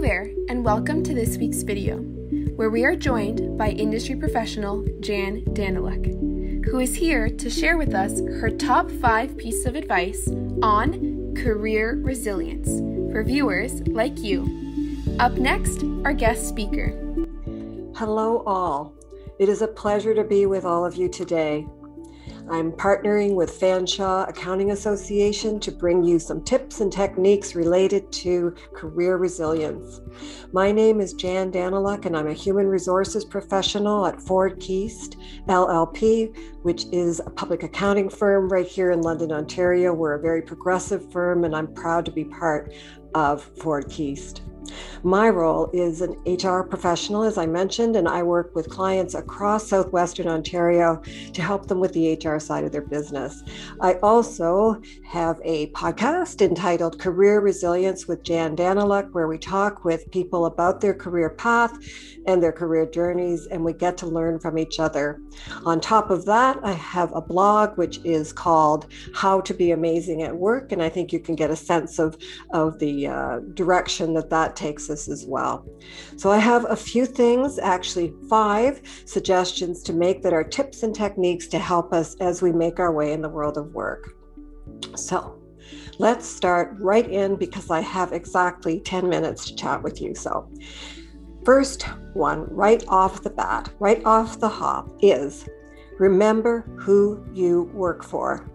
there, and welcome to this week's video, where we are joined by industry professional Jann Danyluk, who is here to share with us her top 5 pieces of advice on career resilience for viewers like you. Up next, our guest speaker. Hello all. It is a pleasure to be with all of you today. I'm partnering with Fanshawe Accounting Association to bring you some tips and techniques related to career resilience. My name is Jann Danyluk, and I'm a human resources professional at Keast, LLP, which is a public accounting firm right here in London, Ontario. We're a very progressive firm, and I'm proud to be part of Keast. My role is an HR professional, as I mentioned, and I work with clients across southwestern Ontario to help them with the HR side of their business. I also have a podcast entitled Career Resilience with Jann Danyluk, where we talk with people about their career path and their career journeys, and we get to learn from each other. On top of that, I have a blog which is called How to Be Amazing at Work, and I think you can get a sense of the direction that takes us as well. So I have a few things, actually 5 suggestions to make that are tips and techniques to help us as we make our way in the world of work. So let's start right in, because I have exactly 10 minutes to chat with you. So first one, right off the bat, right off the hop, is remember who you work for.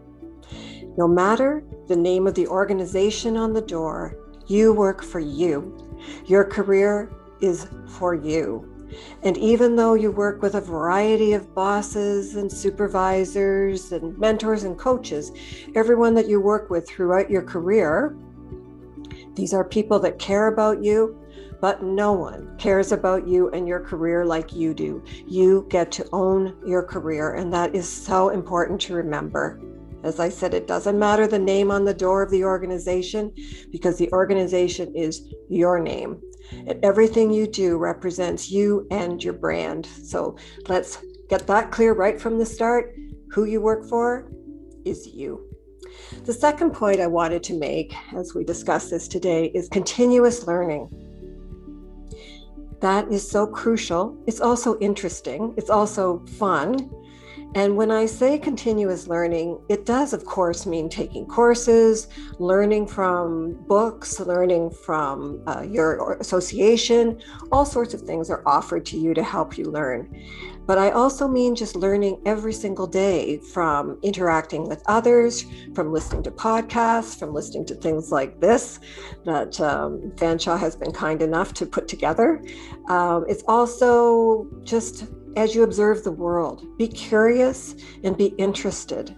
No matter the name of the organization on the door, you work for you. Your career is for you. And even though you work with a variety of bosses and supervisors and mentors and coaches, everyone that you work with throughout your career, these are people that care about you, but no one cares about you and your career like you do. You get to own your career, and that is so important to remember. As I said, it doesn't matter the name on the door of the organization, because the organization is your name. And everything you do represents you and your brand. So let's get that clear right from the start. Who you work for is you. The second point I wanted to make as we discuss this today is continuous learning. That is so crucial. It's also interesting. It's also fun. And when I say continuous learning, it does, of course, mean taking courses, learning from books, learning from your association. All sorts of things are offered to you to help you learn. But I also mean just learning every single day, from interacting with others, from listening to podcasts, from listening to things like this that Fanshawe has been kind enough to put together. It's also just as you observe the world, be curious and be interested.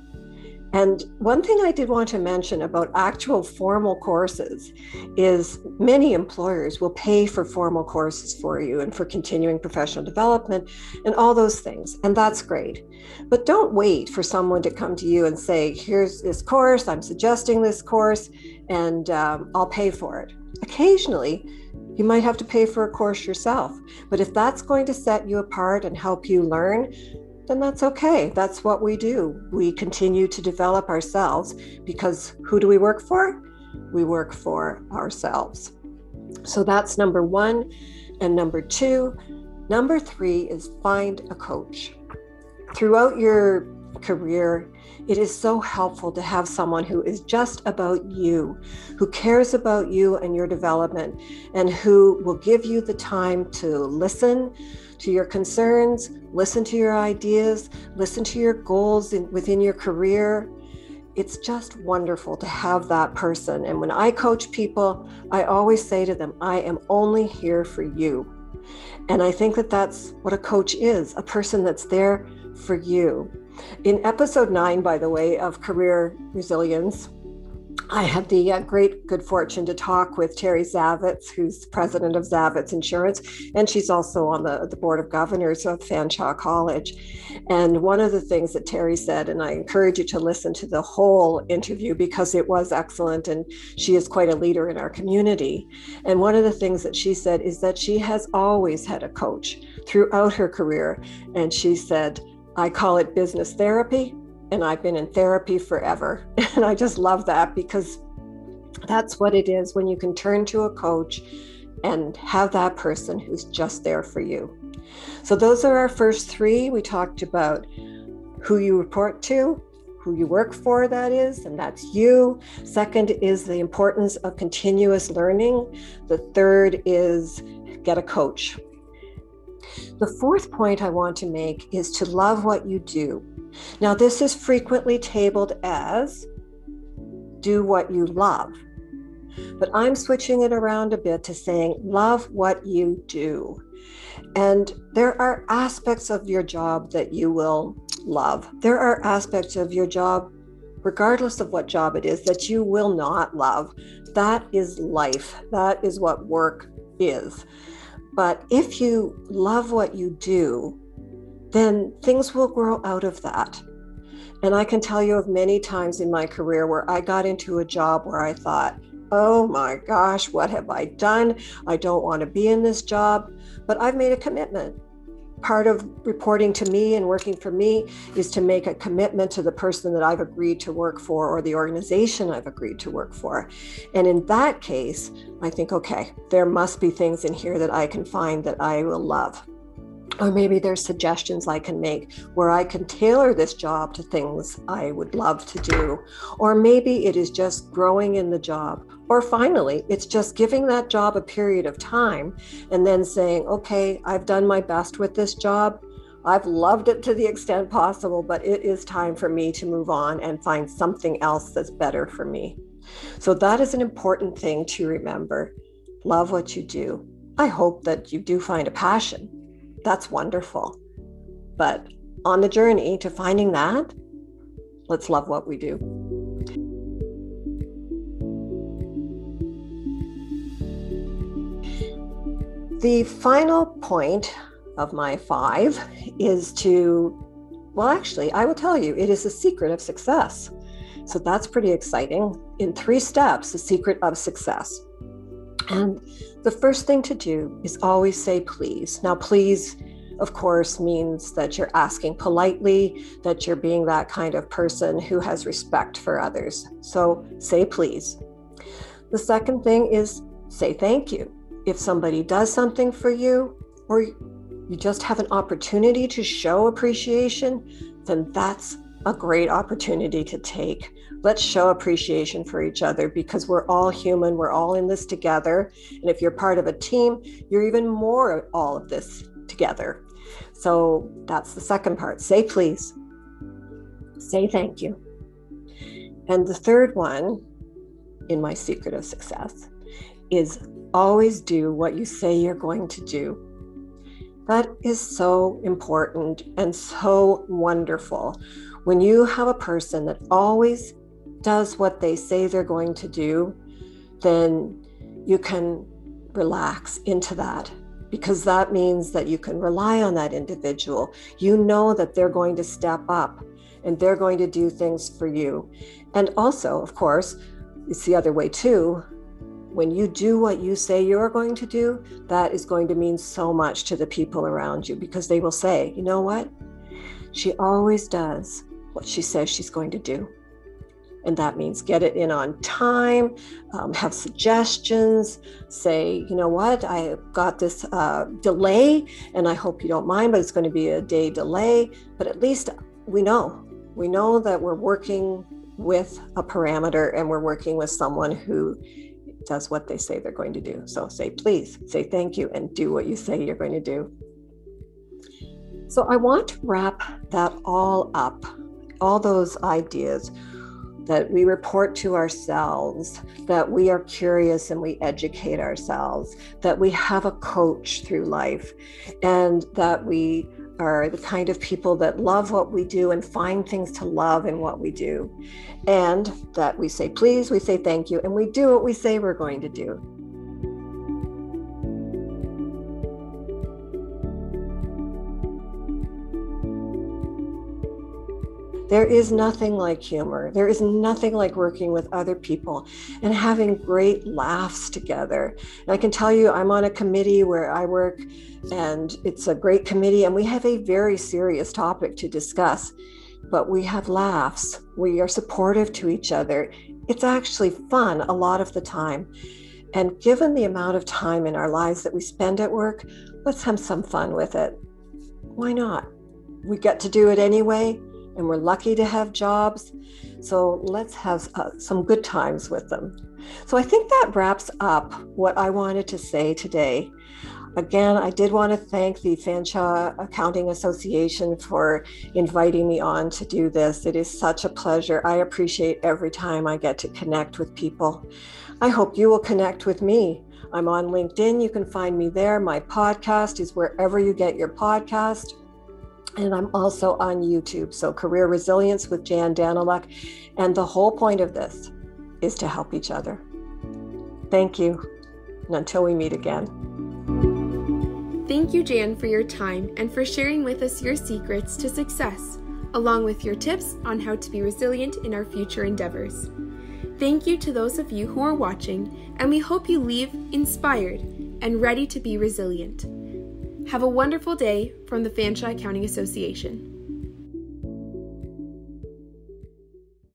And one thing I did want to mention about actual formal courses is many employers will pay for formal courses for you and for continuing professional development and all those things. And that's great. But don't wait for someone to come to you and say, here's this course, I'm suggesting this course, and I'll pay for it. Occasionally, you might have to pay for a course yourself, but if that's going to set you apart and help you learn, then that's okay. That's what we do. We continue to develop ourselves, because who do we work for? We work for ourselves. So that's number 1. And number 2, number 3 is find a coach. Throughout your career, it is so helpful to have someone who is just about you, who cares about you and your development, and who will give you the time to listen to your concerns, listen to your ideas, listen to your goals within your career. It's just wonderful to have that person. And when I coach people, I always say to them, I am only here for you. And I think that that's what a coach is, a person that's there for you. In episode 9, by the way, of Career Resilience, I had the great good fortune to talk with Terry Zavitz, who's president of Zavitz Insurance, and she's also on the board of governors of Fanshawe College. And one of the things that Terry said, and I encourage you to listen to the whole interview because it was excellent, and she is quite a leader in our community. And one of the things that she said is that she has always had a coach throughout her career. And she said, I call it business therapy, and I've been in therapy forever. And I just love that, because that's what it is when you can turn to a coach and have that person who's just there for you. So those are our first three. We talked about who you report to, who you work for, that is, and that's you. Second is the importance of continuous learning. The third is get a coach. The fourth point I want to make is to love what you do. Now, this is frequently tabled as do what you love, but I'm switching it around a bit to saying love what you do. And there are aspects of your job that you will love. There are aspects of your job, regardless of what job it is, that you will not love. That is life. That is what work is. But if you love what you do, then things will grow out of that. And I can tell you of many times in my career where I got into a job where I thought, oh my gosh, what have I done? I don't want to be in this job, but I've made a commitment. Part of reporting to me and working for me is to make a commitment to the person that I've agreed to work for or the organization I've agreed to work for. And in that case, I think, okay, there must be things in here that I can find that I will love. Or maybe there's suggestions I can make where I can tailor this job to things I would love to do. Or maybe it is just growing in the job. Or finally, it's just giving that job a period of time and then saying, okay, I've done my best with this job. I've loved it to the extent possible, but it is time for me to move on and find something else that's better for me. So that is an important thing to remember. Love what you do. I hope that you do find a passion. That's wonderful. But on the journey to finding that, let's love what we do. The final point of my 5 is I will tell you, it is the secret of success. So that's pretty exciting. In 3 steps, the secret of success. And the first thing to do is always say please. Now, please, of course, means that you're asking politely, that you're being that kind of person who has respect for others. So say please. The second thing is say thank you. If somebody does something for you, or you just have an opportunity to show appreciation, then that's a great opportunity to take. Let's show appreciation for each other because we're all human. We're all in this together. And if you're part of a team, you're even more of all of this together. So that's the second part. Say please. Say thank you. And the third one in my secret of success is always do what you say you're going to do. That is so important and so wonderful. When you have a person that always does what they say they're going to do, then you can relax into that, because that means that you can rely on that individual. You know that they're going to step up and they're going to do things for you. And also, of course, it's the other way too. When you do what you say you're going to do, that is going to mean so much to the people around you, because they will say, you know what? She always does what she says she's going to do. And that means get it in on time, have suggestions, say, you know what, I got this delay and I hope you don't mind, but it's going to be a day delay. But at least we know that we're working with a parameter and we're working with someone who does what they say they're going to do. So say please, say thank you, and do what you say you're going to do. So I want to wrap that all up, all those ideas, that we report to ourselves, that we are curious and we educate ourselves, that we have a coach through life, and that we are the kind of people that love what we do and find things to love in what we do, and that we say please, we say thank you, and we do what we say we're going to do. There is nothing like humor. There is nothing like working with other people and having great laughs together. And I can tell you, I'm on a committee where I work, and it's a great committee, and we have a very serious topic to discuss, but we have laughs. We are supportive to each other. It's actually fun a lot of the time. And given the amount of time in our lives that we spend at work, let's have some fun with it. Why not? We get to do it anyway, and we're lucky to have jobs. So let's have some good times with them. So I think that wraps up what I wanted to say today. Again, I did want to thank the Fanshawe Accounting Association for inviting me on to do this. It is such a pleasure. I appreciate every time I get to connect with people. I hope you will connect with me. I'm on LinkedIn. You can find me there. My podcast is wherever you get your podcast. And I'm also on YouTube. So Career Resilience with Jann Danyluk. And the whole point of this is to help each other. Thank you. And until we meet again. Thank you, Jann, for your time and for sharing with us your secrets to success, along with your tips on how to be resilient in our future endeavors. Thank you to those of you who are watching, and we hope you leave inspired and ready to be resilient. Have a wonderful day from the Fanshawe Accounting Association.